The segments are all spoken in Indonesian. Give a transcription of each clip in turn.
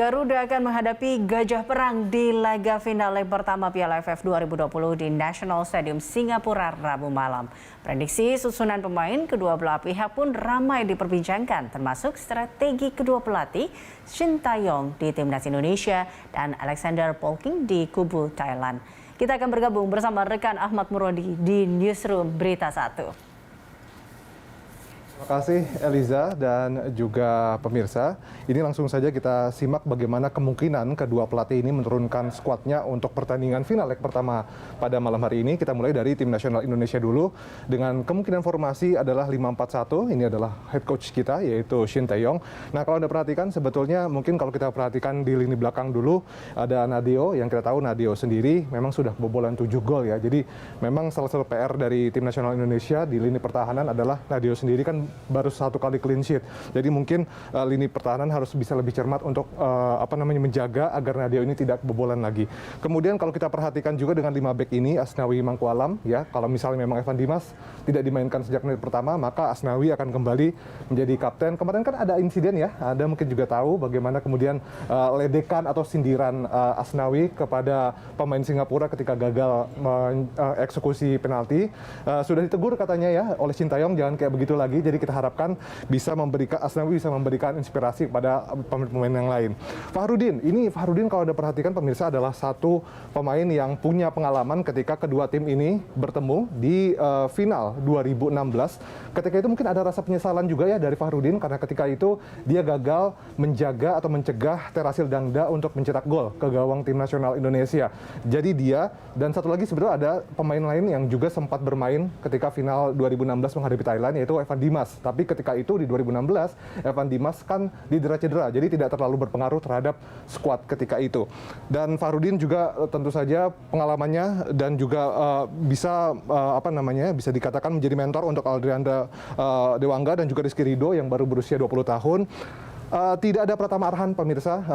Garuda akan menghadapi Gajah Perang di laga final leg pertama Piala AFF 2020 di National Stadium Singapura Rabu malam. Prediksi susunan pemain kedua belah pihak pun ramai diperbincangkan, termasuk strategi kedua pelatih Shin Tae-yong di Timnas Indonesia dan Alexander Polking di kubu Thailand. Kita akan bergabung bersama rekan Ahmad Murodi di Newsroom Berita 1. Terima kasih Eliza dan juga pemirsa. Ini langsung saja kita simak bagaimana kemungkinan kedua pelatih ini menurunkan skuadnya untuk pertandingan final leg pertama pada malam hari ini. Kita mulai dari tim nasional Indonesia dulu dengan kemungkinan formasi adalah 5-4-1. Ini adalah head coach kita yaitu Shin Tae-yong. Nah, kalau Anda perhatikan sebetulnya mungkin kalau kita perhatikan di lini belakang dulu ada Nadeo, yang kita tahu Nadeo sendiri memang sudah kebobolan 7 gol ya. Jadi memang salah satu PR dari tim nasional Indonesia di lini pertahanan adalah Nadeo sendiri kan baru 1 kali clean sheet. Jadi mungkin lini pertahanan harus bisa lebih cermat untuk menjaga agar Nadeo ini tidak kebobolan lagi. Kemudian kalau kita perhatikan juga dengan 5 back ini Asnawi Mangkualam ya, kalau misalnya memang Evan Dimas tidak dimainkan sejak menit pertama, maka Asnawi akan kembali menjadi kapten. Kemarin kan ada insiden ya, Anda mungkin juga tahu bagaimana kemudian ledekan atau sindiran Asnawi kepada pemain Singapura ketika gagal mengeksekusi penalti. Sudah ditegur katanya ya oleh Shin Tae-yong, jangan kayak begitu lagi. Jadi kita harapkan bisa memberikan Asnawi bisa memberikan inspirasi kepada pemain-pemain yang lain. Fahrudin kalau Anda perhatikan pemirsa adalah satu pemain yang punya pengalaman ketika kedua tim ini bertemu di final 2016. Ketika itu mungkin ada rasa penyesalan juga ya dari Fahrudin karena ketika itu dia gagal menjaga atau mencegah Terasil Dangda untuk mencetak gol ke gawang tim nasional Indonesia. Jadi dia dan satu lagi sebenarnya ada pemain lain yang juga sempat bermain ketika final 2016 menghadapi Thailand yaitu Evan Dimas. Tapi ketika itu di 2016 Evan Dimas kan didera-cedera, jadi tidak terlalu berpengaruh terhadap skuad ketika itu. Dan Fahrudin juga tentu saja pengalamannya dan juga bisa bisa dikatakan menjadi mentor untuk Aldrianda Dewangga dan juga Rizky Ridho yang baru berusia 20 tahun. Tidak ada Pratama Arhan pemirsa,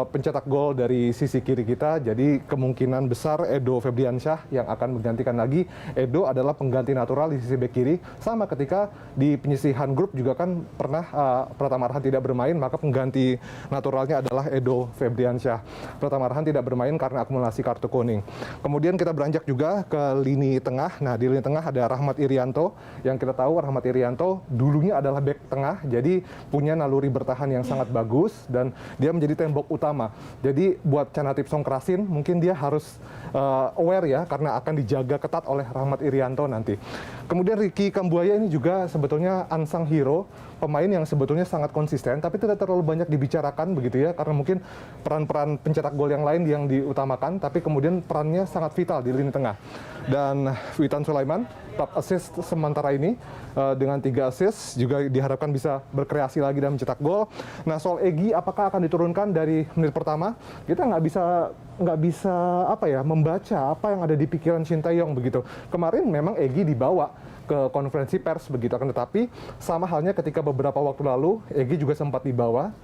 pencetak gol dari sisi kiri kita, jadi kemungkinan besar Edo Febriansyah yang akan menggantikan lagi. Edo adalah pengganti natural di sisi bek kiri, sama ketika di penyisihan grup juga kan pernah Pratama Arhan tidak bermain, maka pengganti naturalnya adalah Edo Febriansyah. Pratama Arhan tidak bermain karena akumulasi kartu kuning. Kemudian kita beranjak juga ke lini tengah. Nah, di lini tengah ada Rahmat Irianto, yang kita tahu Rahmat Irianto dulunya adalah bek tengah, jadi punya naluri bertahan yang sangat bagus dan dia menjadi tembok utama. Jadi buat Chanatip Songkrasin mungkin dia harus aware ya karena akan dijaga ketat oleh Rahmat Irianto nanti. Kemudian Ricky Kambuaya ini juga sebetulnya unsung hero, pemain yang sebetulnya sangat konsisten tapi tidak terlalu banyak dibicarakan begitu ya karena mungkin peran-peran pencetak gol yang lain yang diutamakan tapi kemudian perannya sangat vital di lini tengah. Dan Witan Sulaiman top assist sementara ini dengan 3 assist juga diharapkan bisa berkreasi lagi dan mencetak gol. Nah, soal Egy apakah akan diturunkan dari menit pertama? Kita nggak bisa membaca apa yang ada di pikiran Shin Tae-yong begitu. Kemarin memang Egy dibawa ke konferensi pers begitu, akan tetapi sama halnya ketika beberapa waktu lalu Egy juga sempat dibawa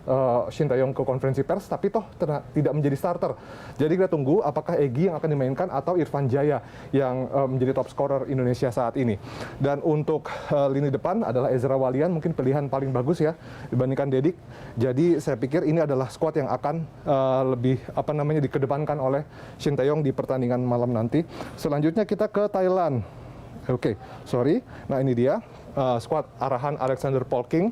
Shin Tae-yong ke konferensi pers tapi toh tidak menjadi starter. Jadi kita tunggu apakah Egy yang akan dimainkan atau Irfan Jaya yang menjadi top scorer Indonesia saat ini. Dan untuk lini depan adalah Ezra Walian, mungkin pilihan paling bagus ya dibandingkan Dedik. Jadi saya pikir ini adalah skuad yang akan lebih dikedepankan oleh Shin Tae-yong di pertandingan malam nanti. Selanjutnya kita ke Thailand. Nah ini dia skuad arahan Alexander Polking.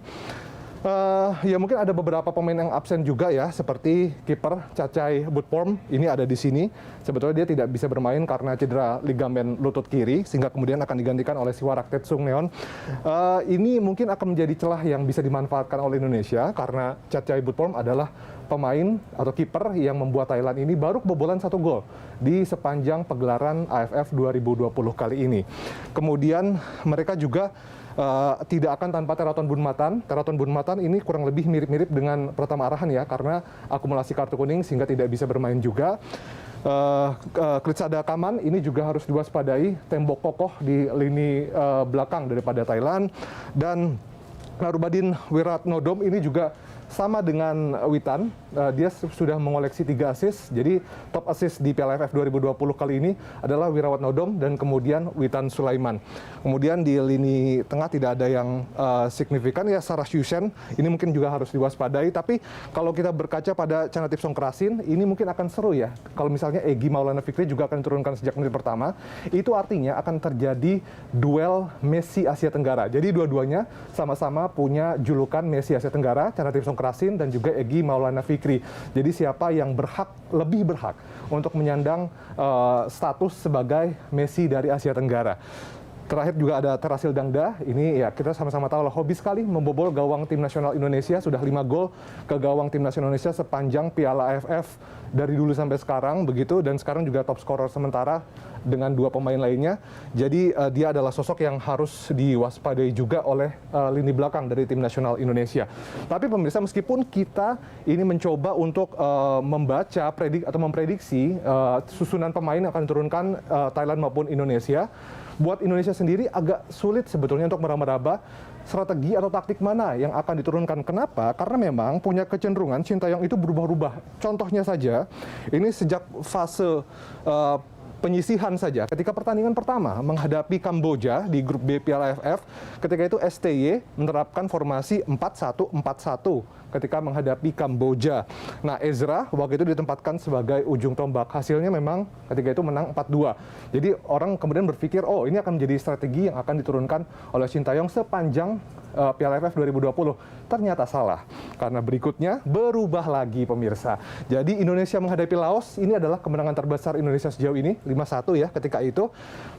Ya mungkin ada beberapa pemain yang absen juga ya, seperti kiper Cacai Butporm ini ada di sini. Sebetulnya dia tidak bisa bermain karena cedera ligamen lutut kiri, sehingga kemudian akan digantikan oleh Siwarak Tetsung Neon. Ini mungkin akan menjadi celah yang bisa dimanfaatkan oleh Indonesia karena Cacai Butporm adalah pemain atau kiper yang membuat Thailand ini baru kebobolan 1 gol di sepanjang pegelaran AFF 2020 kali ini. Kemudian mereka juga tidak akan tanpa Teraton Bunmatan. Teraton Bunmatan ini kurang lebih mirip-mirip dengan Pratama Arhan ya, karena akumulasi kartu kuning sehingga tidak bisa bermain juga. Kritsada Kaman ini juga harus diwaspadai, tembok kokoh di lini belakang daripada Thailand. Dan Narubadin Wiratnodom ini juga sama dengan Witan, dia sudah mengoleksi 3 assist. Jadi top assist di Piala AFF 2020 kali ini adalah Wirawan Nodom dan kemudian Witan Sulaiman. Kemudian di lini tengah tidak ada yang signifikan ya, Sarah Yusen ini mungkin juga harus diwaspadai. Tapi kalau kita berkaca pada Canatip Songkrasin, ini mungkin akan seru ya. Kalau misalnya Egy Maulana Fikri juga akan diturunkan sejak menit pertama, itu artinya akan terjadi duel Messi Asia Tenggara. Jadi dua-duanya sama-sama punya julukan Messi Asia Tenggara, Canatip Songkrasin dan juga Egy Maulana Fikri. Jadi siapa yang lebih berhak untuk menyandang status sebagai Messi dari Asia Tenggara. Terakhir juga ada Terasil Dangda, ini ya kita sama-sama tahu lah hobi sekali membobol gawang tim nasional Indonesia, sudah 5 gol ke gawang tim nasional Indonesia sepanjang Piala AFF dari dulu sampai sekarang begitu, dan sekarang juga top scorer sementara dengan 2 pemain lainnya. Jadi dia adalah sosok yang harus diwaspadai juga oleh lini belakang dari tim nasional Indonesia. Tapi pemirsa, meskipun kita ini mencoba untuk membaca memprediksi susunan pemain yang akan diturunkan Thailand maupun Indonesia, buat Indonesia sendiri agak sulit sebetulnya untuk meraba-raba strategi atau taktik mana yang akan diturunkan. Kenapa? Karena memang punya kecenderungan Sintayong itu berubah-ubah. Contohnya saja, ini sejak fase penyisihan saja. Ketika pertandingan pertama menghadapi Kamboja di grup B Piala AFF, ketika itu STY menerapkan formasi 4-1-4-1 ketika menghadapi Kamboja. Nah, Ezra waktu itu ditempatkan sebagai ujung tombak. Hasilnya memang ketika itu menang 4-2. Jadi orang kemudian berpikir, oh ini akan menjadi strategi yang akan diturunkan oleh Sintayong sepanjang Piala AFF 2020. Ternyata salah, karena berikutnya berubah lagi pemirsa. Jadi Indonesia menghadapi Laos, ini adalah kemenangan terbesar Indonesia sejauh ini, 5-1 ya ketika itu.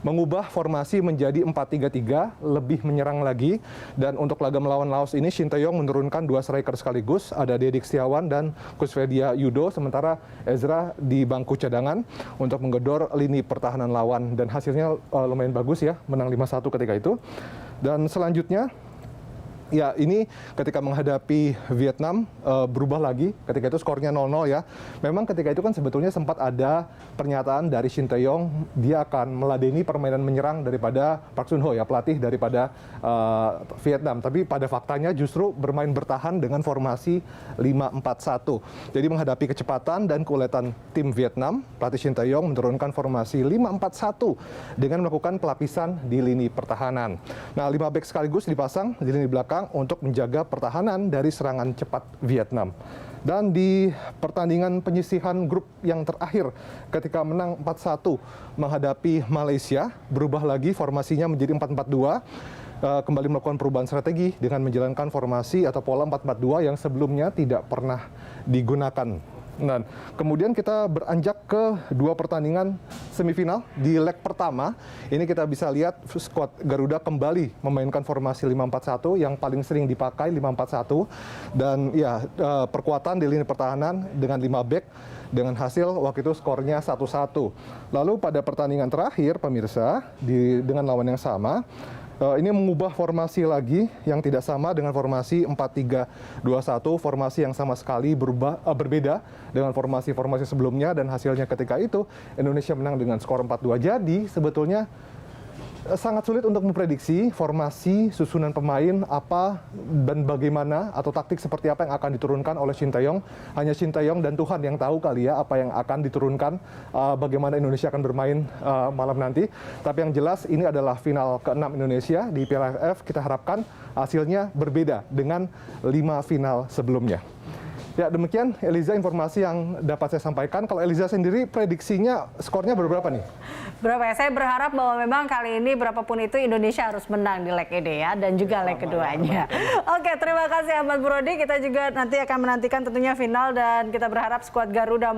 Mengubah formasi menjadi 4-3-3, lebih menyerang lagi. Dan untuk laga melawan Laos ini, Sintayong menurunkan 2 striker sekaligus, ada Dedik Setiawan dan Kusvedia Yudo, sementara Ezra di bangku cadangan untuk menggedor lini pertahanan lawan. Dan hasilnya lumayan bagus ya, menang 5-1 ketika itu. Dan selanjutnya, ya ini ketika menghadapi Vietnam berubah lagi, ketika itu skornya 0-0 ya. Memang ketika itu kan sebetulnya sempat ada pernyataan dari Sintayong, dia akan meladeni permainan menyerang daripada Park Sun Ho ya, pelatih daripada Vietnam. Tapi pada faktanya justru bermain bertahan dengan formasi 5-4-1. Jadi menghadapi kecepatan dan keuletan tim Vietnam, pelatih Sintayong menurunkan formasi 5-4-1 dengan melakukan pelapisan di lini pertahanan. Nah, 5 back sekaligus dipasang di lini belakang untuk menjaga pertahanan dari serangan cepat Vietnam. Dan di pertandingan penyisihan grup yang terakhir ketika menang 4-1 menghadapi Malaysia, berubah lagi formasinya menjadi 4-4-2, kembali melakukan perubahan strategi dengan menjalankan formasi atau pola 4-4-2 yang sebelumnya tidak pernah digunakan. Nah, kemudian kita beranjak ke 2 pertandingan semifinal. Di leg pertama, ini kita bisa lihat skuad Garuda kembali memainkan formasi 5-4-1 yang paling sering dipakai 5-4-1. Dan ya, perkuatan di lini pertahanan dengan 5 back dengan hasil waktu itu skornya 1-1. Lalu pada pertandingan terakhir, pemirsa, dengan lawan yang sama, ini mengubah formasi lagi yang tidak sama dengan formasi 4-3-2-1, formasi yang sama sekali berbeda dengan formasi-formasi sebelumnya, dan hasilnya ketika itu Indonesia menang dengan skor 4-2. Jadi sebetulnya sangat sulit untuk memprediksi formasi, susunan pemain apa dan bagaimana, atau taktik seperti apa yang akan diturunkan oleh Sintayong. Hanya Sintayong dan Tuhan yang tahu kali ya apa yang akan diturunkan, bagaimana Indonesia akan bermain malam nanti. Tapi yang jelas ini adalah final ke-6 Indonesia di Piala AFF. Kita harapkan hasilnya berbeda dengan 5 final sebelumnya. Ya, demikian Eliza informasi yang dapat saya sampaikan. Kalau Eliza sendiri prediksinya skornya berapa nih? Berapa ya? Saya berharap bahwa memang kali ini berapapun itu Indonesia harus menang di leg ini ya, dan juga leg keduanya. Oke, terima kasih Ahmad Brody. Kita juga nanti akan menantikan tentunya final, dan kita berharap skuad Garuda